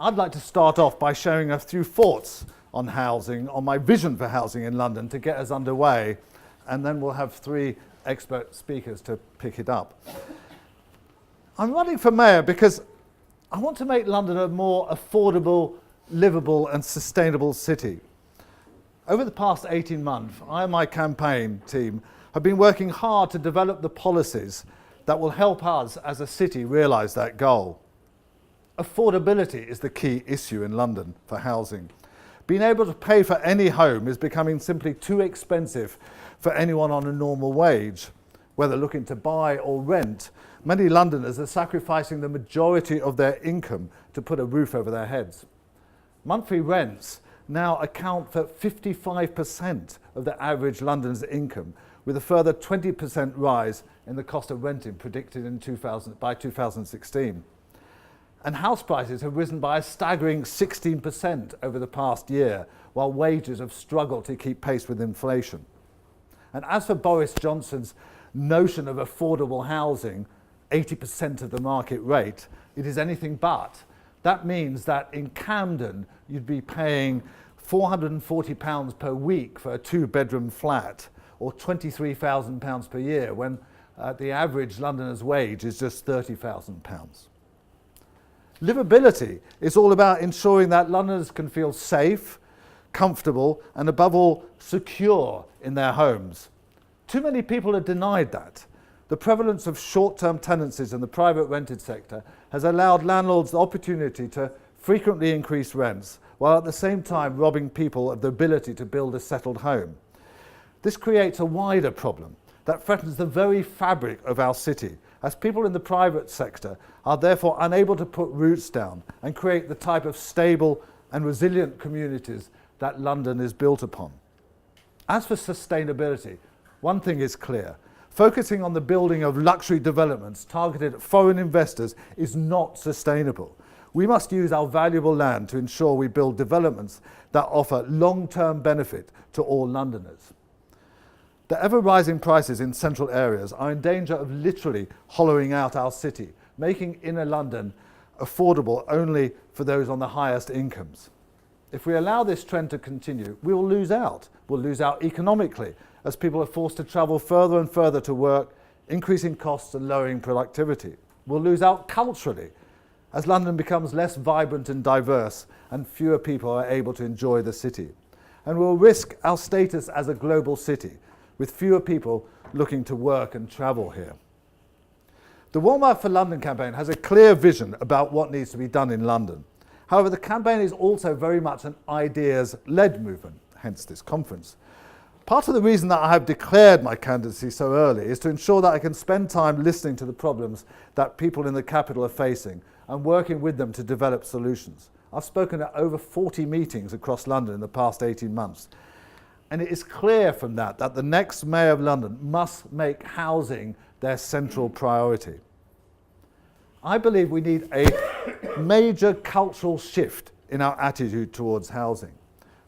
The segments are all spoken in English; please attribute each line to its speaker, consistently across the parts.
Speaker 1: I'd like to start off by sharing a few thoughts on housing, on my vision for housing in London to get us underway, and then we'll have three expert speakers to pick it up. I'm running for mayor because I want to make London a more affordable, livable and sustainable city. Over the past 18 months, I and my campaign team have been working hard to develop the policies that will help us as a city realise that goal. Affordability is the key issue in London for housing. Being able to pay for any home is becoming simply too expensive for anyone on a normal wage. Whether looking to buy or rent, many Londoners are sacrificing the majority of their income to put a roof over their heads. Monthly rents now account for 55% of the average Londoner's income, with a further 20% rise in the cost of renting predicted by 2016. And house prices have risen by a staggering 16% over the past year, while wages have struggled to keep pace with inflation. And as for Boris Johnson's notion of affordable housing, 80% of the market rate, it is anything but. That means that in Camden, you'd be paying £440 per week for a two-bedroom flat, or £23,000 per year, when the average Londoner's wage is just £30,000. Livability is all about ensuring that Londoners can feel safe, comfortable, and above all, secure in their homes. Too many people are denied that. The prevalence of short-term tenancies in the private rented sector has allowed landlords the opportunity to frequently increase rents, while at the same time robbing people of the ability to build a settled home. This creates a wider problem that threatens the very fabric of our city, as people in the private sector are therefore unable to put roots down and create the type of stable and resilient communities that London is built upon. As for sustainability, one thing is clear. Focusing on the building of luxury developments targeted at foreign investors is not sustainable. We must use our valuable land to ensure we build developments that offer long-term benefit to all Londoners. The ever-rising prices in central areas are in danger of literally hollowing out our city, making inner London affordable only for those on the highest incomes. If we allow this trend to continue, we will lose out. We'll lose out economically, as people are forced to travel further and further to work, increasing costs and lowering productivity. We'll lose out culturally, as London becomes less vibrant and diverse and fewer people are able to enjoy the city. And we'll risk our status as a global city, with fewer people looking to work and travel here. The Wolmar for London campaign has a clear vision about what needs to be done in London. However, the campaign is also very much an ideas-led movement, hence this conference. Part of the reason that I have declared my candidacy so early is to ensure that I can spend time listening to the problems that people in the capital are facing and working with them to develop solutions. I've spoken at over 40 meetings across London in the past 18 months. And it is clear from that the next Mayor of London must make housing their central priority. I believe we need a major cultural shift in our attitude towards housing.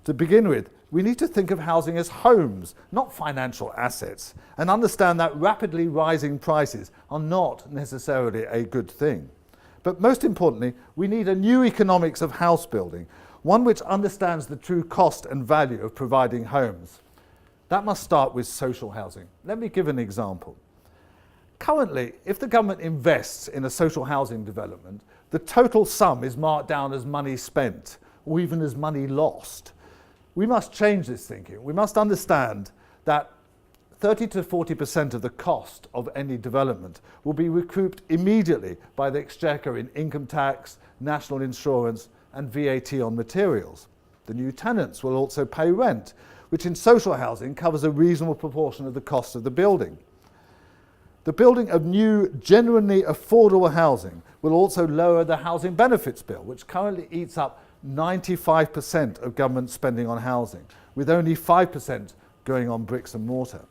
Speaker 1: To begin with, we need to think of housing as homes, not financial assets, and understand that rapidly rising prices are not necessarily a good thing. But most importantly, we need a new economics of house building, one which understands the true cost and value of providing homes. That must start with social housing. Let me give an example. Currently, if the government invests in a social housing development, the total sum is marked down as money spent, or even as money lost. We must change this thinking. We must understand that 30 to 40% of the cost of any development will be recouped immediately by the Exchequer in income tax, national insurance, and VAT on materials. The new tenants will also pay rent, which in social housing covers a reasonable proportion of the cost of the building. The building of new, genuinely affordable housing will also lower the housing benefits bill, which currently eats up 95% of government spending on housing, with only 5% going on bricks and mortar.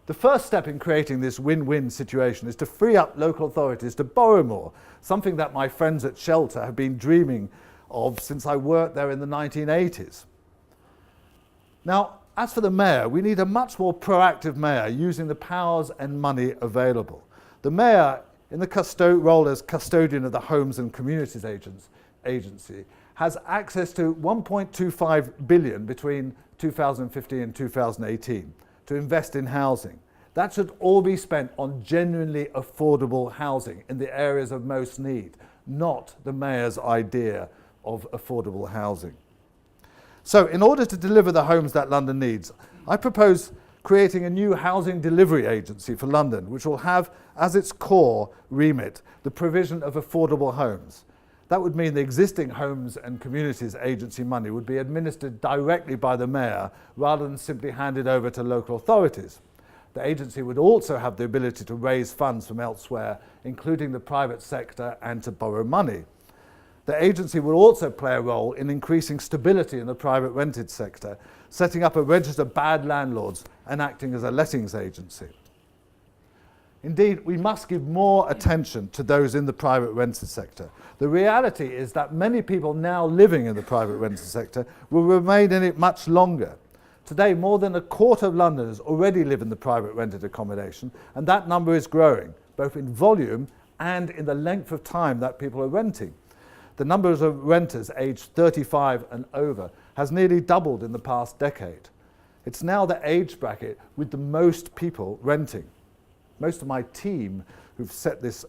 Speaker 1: The first step in creating this win-win situation is to free up local authorities to borrow more, something that my friends at Shelter have been dreaming of since I worked there in the 1980s. Now, as for the mayor, we need a much more proactive mayor using the powers and money available. The mayor, in the role as custodian of the homes and communities Agency has access to 1.25 billion between 2015 and 2018 to invest in housing. That should all be spent on genuinely affordable housing in the areas of most need, not the Mayor's idea of affordable housing. So in order to deliver the homes that London needs, I propose creating a new housing delivery agency for London, which will have as its core remit the provision of affordable homes. That would mean the existing Homes and Communities Agency money would be administered directly by the Mayor rather than simply handed over to local authorities. The agency would also have the ability to raise funds from elsewhere, including the private sector, and to borrow money. The agency will also play a role in increasing stability in the private rented sector, setting up a register of bad landlords and acting as a lettings agency. Indeed, we must give more attention to those in the private rented sector. The reality is that many people now living in the private rented sector will remain in it much longer. Today, more than a quarter of Londoners already live in the private rented accommodation, and that number is growing, both in volume and in the length of time that people are renting. The numbers of renters aged 35 and over has nearly doubled in the past decade. It's now the age bracket with the most people renting. Most of my team who've set this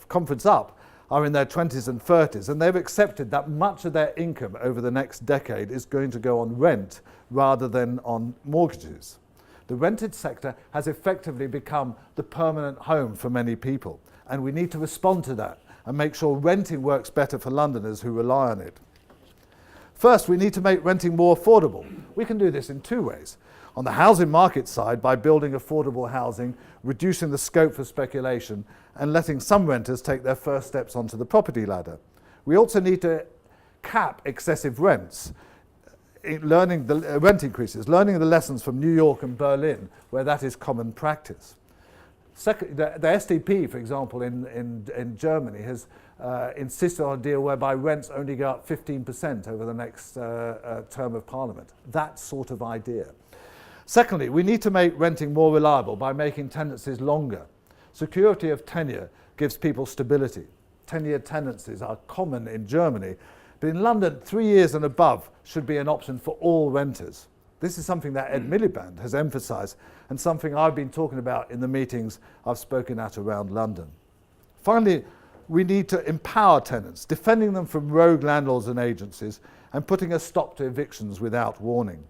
Speaker 1: conference up are in their 20s and 30s, and they've accepted that much of their income over the next decade is going to go on rent rather than on mortgages. The rented sector has effectively become the permanent home for many people, and we need to respond to that and make sure renting works better for Londoners who rely on it. First, we need to make renting more affordable. We can do this in two ways. On the housing market side, by building affordable housing, reducing the scope for speculation, and letting some renters take their first steps onto the property ladder. We also need to cap excessive rents, rent increases, learning the lessons from New York and Berlin, where that is common practice. Second, the SDP, for example, in Germany has insisted on a deal whereby rents only go up 15% over the next term of Parliament. That sort of idea. Secondly, we need to make renting more reliable by making tenancies longer. Security of tenure gives people stability. 10-year tenancies are common in Germany, but in London, 3 years and above should be an option for all renters. This is something that Ed Miliband has emphasised and something I've been talking about in the meetings I've spoken at around London. Finally, we need to empower tenants, defending them from rogue landlords and agencies and putting a stop to evictions without warning.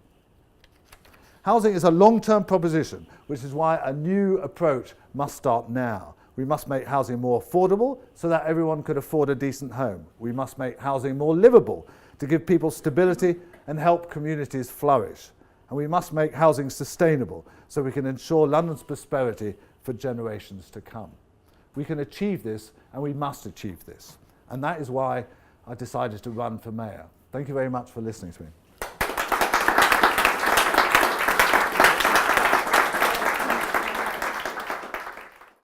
Speaker 1: Housing is a long-term proposition, which is why a new approach must start now. We must make housing more affordable so that everyone could afford a decent home. We must make housing more livable to give people stability and help communities flourish. And we must make housing sustainable so we can ensure London's prosperity for generations to come. We can achieve this, and we must achieve this. And that is why I decided to run for mayor. Thank you very much for listening to me.